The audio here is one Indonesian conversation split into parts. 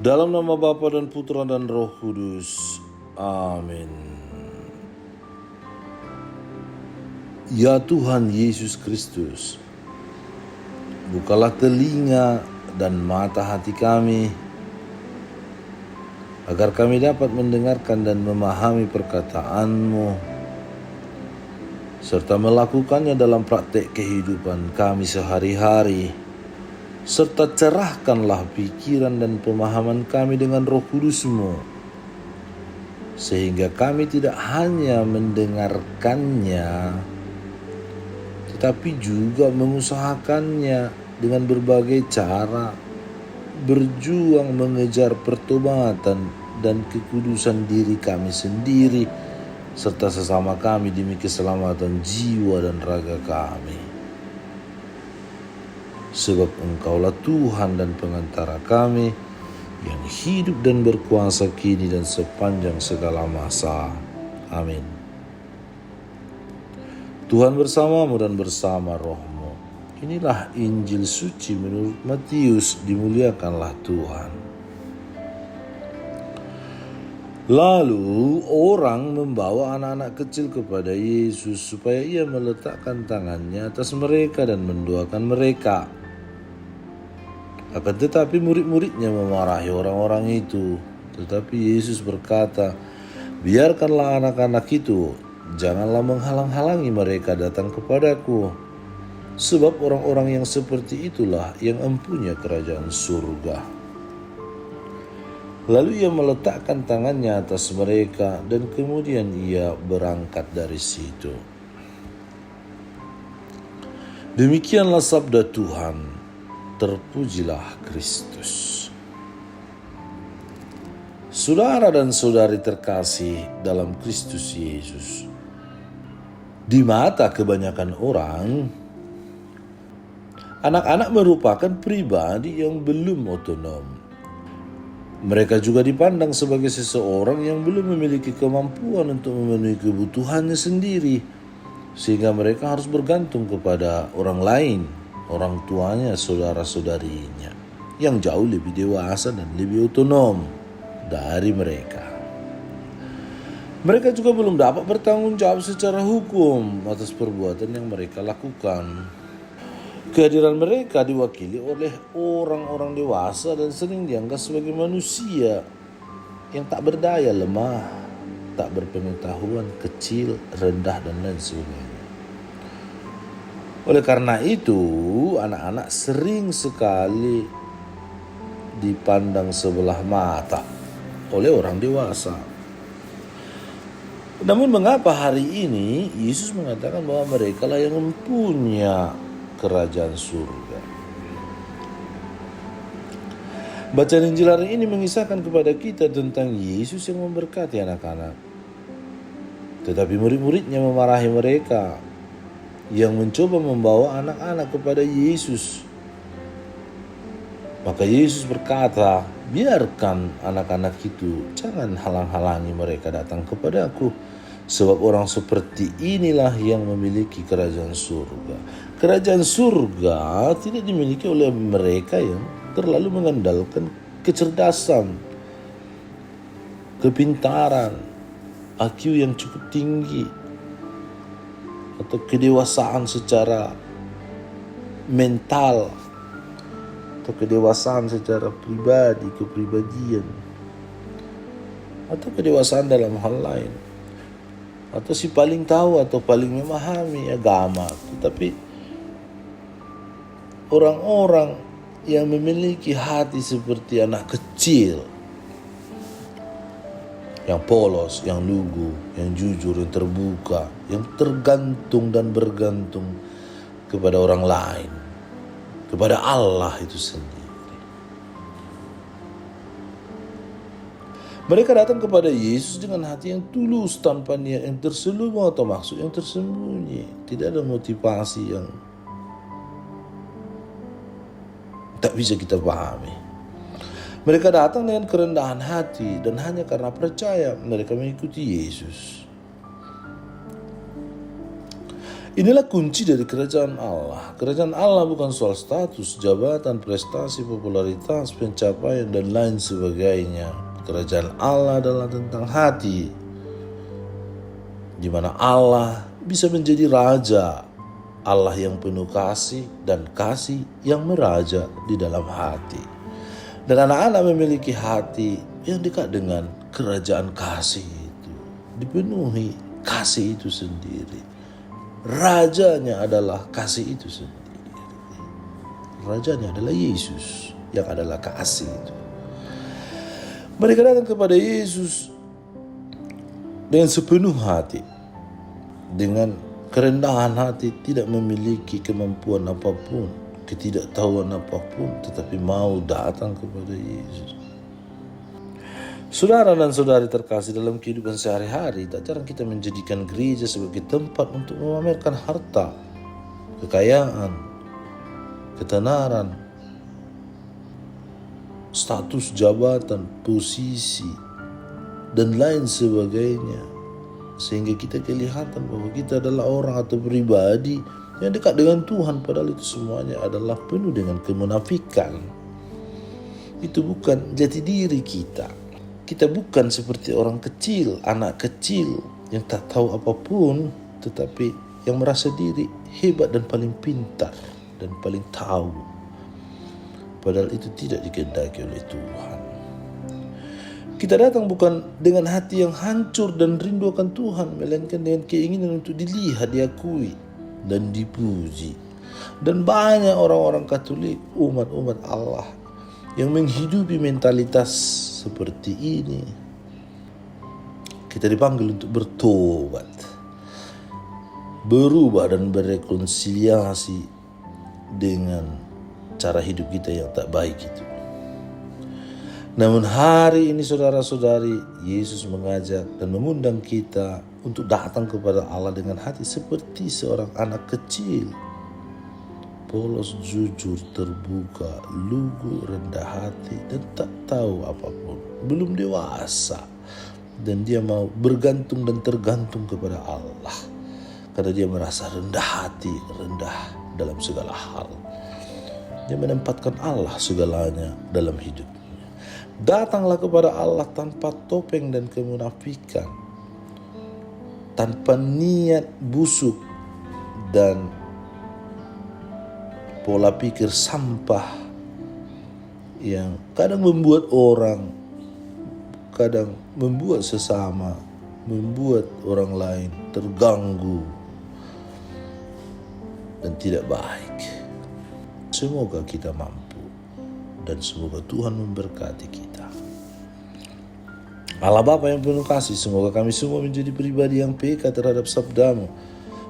Dalam nama Bapa dan Putra dan Roh Kudus. Amin. Ya Tuhan Yesus Kristus, bukalah telinga dan mata hati kami, agar kami dapat mendengarkan dan memahami perkataan-Mu, serta melakukannya dalam praktek kehidupan kami sehari-hari. Serta cerahkanlah pikiran dan pemahaman kami dengan Roh Kudus-Mu, sehingga kami tidak hanya mendengarkannya, tetapi juga mengusahakannya dengan berbagai cara, berjuang mengejar pertobatan dan kekudusan diri kami sendiri, serta sesama kami demi keselamatan jiwa dan raga kami. Sebab Engkaulah Tuhan dan pengantara kami, yang hidup dan berkuasa kini dan sepanjang segala masa. Amin. Tuhan bersamamu dan bersama rohmu. Inilah Injil suci menurut Matius, dimuliakanlah Tuhan. Lalu orang membawa anak-anak kecil kepada Yesus supaya ia meletakkan tangannya atas mereka dan mendoakan mereka. Akan tetapi murid-muridnya memarahi orang-orang itu. Tetapi Yesus berkata, "Biarkanlah anak-anak itu, janganlah menghalang-halangi mereka datang kepadaku. Sebab orang-orang yang seperti itulah yang empunya kerajaan surga." Lalu ia meletakkan tangannya atas mereka dan kemudian ia berangkat dari situ. Demikianlah sabda Tuhan. Terpujilah Kristus. Saudara dan saudari terkasih dalam Kristus Yesus, di mata kebanyakan orang, anak-anak merupakan pribadi yang belum otonom. Mereka juga dipandang sebagai seseorang yang belum memiliki kemampuan untuk memenuhi kebutuhannya sendiri, sehingga mereka harus bergantung kepada orang lain, orang tuanya, saudara-saudarinya, yang jauh lebih dewasa dan lebih otonom dari mereka. Mereka juga belum dapat bertanggung jawab secara hukum atas perbuatan yang mereka lakukan. Kehadiran mereka diwakili oleh orang-orang dewasa dan sering dianggap sebagai manusia yang tak berdaya, lemah, tak berpengetahuan, kecil, rendah, dan lain sebagainya. Oleh karena itu, anak-anak sering sekali dipandang sebelah mata oleh orang dewasa. Namun mengapa hari ini Yesus mengatakan bahwa mereka lah yang mempunyai kerajaan surga? Bacaan Injil hari ini mengisahkan kepada kita tentang Yesus yang memberkati anak-anak. Tetapi murid-muridnya memarahi mereka yang mencoba membawa anak-anak kepada Yesus. Maka Yesus berkata, "Biarkan anak-anak itu, jangan halang-halangi mereka datang kepadaku. Sebab orang seperti inilah yang memiliki kerajaan surga." Kerajaan surga tidak dimiliki oleh mereka yang terlalu mengandalkan kecerdasan, kepintaran, IQ yang cukup tinggi, atau kedewasaan secara mental, atau kedewasaan secara pribadi, kepribadian, atau kedewasaan dalam hal lain, atau si paling tahu atau paling memahami agama. Tetapi orang-orang yang memiliki hati seperti anak kecil, yang polos, yang lugu, yang jujur, yang terbuka, yang tergantung dan bergantung kepada orang lain, kepada Allah itu sendiri. Mereka datang kepada Yesus dengan hati yang tulus, tanpa niat yang terselubung atau maksud yang tersembunyi. Tidak ada motivasi yang tak bisa kita pahami. Mereka datang dengan kerendahan hati dan hanya karena percaya mereka mengikuti Yesus. Inilah kunci dari kerajaan Allah. Kerajaan Allah bukan soal status, jabatan, prestasi, popularitas, pencapaian, dan lain sebagainya. Kerajaan Allah adalah tentang hati, di mana Allah bisa menjadi raja, Allah yang penuh kasih dan kasih yang meraja di dalam hati. Dan anak-anak memiliki hati yang dekat dengan kerajaan kasih itu, dipenuhi kasih itu sendiri. Rajanya adalah kasih itu sendiri. Rajanya adalah Yesus yang adalah kasih itu. Mereka datang kepada Yesus dengan sepenuh hati, dengan kerendahan hati, tidak memiliki kemampuan apapun, ketidaktahuan apapun, tetapi mau datang kepada Yesus. Saudara dan saudari terkasih, dalam kehidupan sehari-hari tak jarang kita menjadikan gereja sebagai tempat untuk memamerkan harta, kekayaan, ketenaran, status jabatan, posisi, dan lain sebagainya. Sehingga kita kelihatan bahwa kita adalah orang atau pribadi yang dekat dengan Tuhan, padahal itu semuanya adalah penuh dengan kemunafikan. Itu bukan jati diri kita. Kita bukan seperti orang kecil, anak kecil yang tak tahu apapun, tetapi yang merasa diri hebat dan paling pintar dan paling tahu. Padahal itu tidak dikehendaki oleh Tuhan. Kita datang bukan dengan hati yang hancur dan rindu akan Tuhan, melainkan dengan keinginan untuk dilihat, diakui, dan dipuji. Dan banyak orang-orang Katolik, umat-umat Allah, yang menghidupi mentalitas seperti ini. Kita dipanggil untuk bertobat, berubah dan berrekonsiliasi dengan cara hidup kita yang tak baik itu. Namun hari ini saudara-saudari, Yesus mengajak dan mengundang kita untuk datang kepada Allah dengan hati seperti seorang anak kecil. Polos, jujur, terbuka, lugu, rendah hati, dan tak tahu apapun. Belum dewasa. Dan dia mau bergantung dan tergantung kepada Allah. Karena dia merasa rendah hati, rendah dalam segala hal. Dia menempatkan Allah segalanya dalam hidupnya. Datanglah kepada Allah tanpa topeng dan kemunafikan, tanpa niat busuk dan pola pikir sampah yang kadang membuat orang, kadang membuat sesama, membuat orang lain terganggu dan tidak baik. Semoga kita mampu dan semoga Tuhan memberkati kita. Allah Bapa yang penuh kasih, semoga kami semua menjadi pribadi yang peka terhadap sabdamu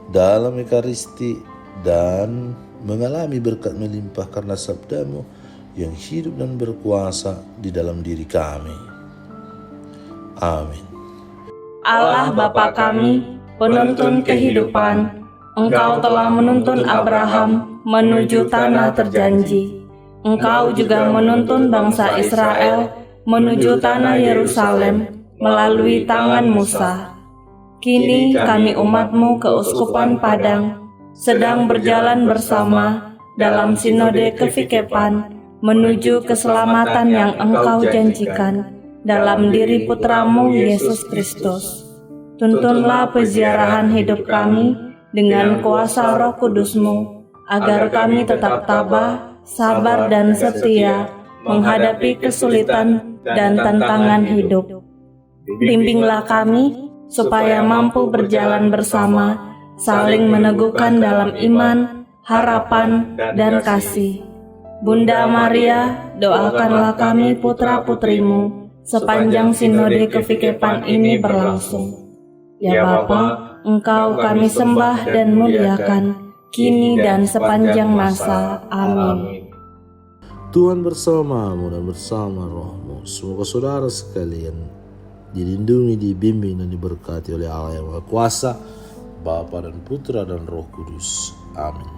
dalam ekaristi dan mengalami berkat melimpah karena sabdamu yang hidup dan berkuasa di dalam diri kami. Amin. Allah Bapa kami, penuntun kehidupan, Engkau telah menuntun Abraham menuju tanah terjanji. Engkau juga menuntun bangsa Israel menuju tanah Yerusalem melalui tangan Musa. Kini kami umat-Mu keuskupan Padang sedang berjalan bersama dalam sinode kefikepan menuju keselamatan yang Engkau janjikan dalam diri Putra-Mu Yesus Kristus. Tuntunlah peziarahan hidup kami dengan kuasa Roh Kudus-Mu, agar kami tetap tabah, sabar dan setia menghadapi kesulitan dan tantangan hidup. Bimbinglah kami supaya mampu berjalan bersama, saling meneguhkan dalam iman, harapan, dan kasih. Bunda Maria, doakanlah kami putra-putrimu sepanjang sinode kefikepan ini berlangsung. Ya Bapa, Engkau kami sembah dan muliakan, kini dan sepanjang masa. Amin. Tuhan bersamamu dan bersama rohmu. Semoga saudara sekalian dilindungi, dibimbing, dan diberkati oleh Allah yang Maha Kuasa, Bapa dan Putra dan Roh Kudus. Amin.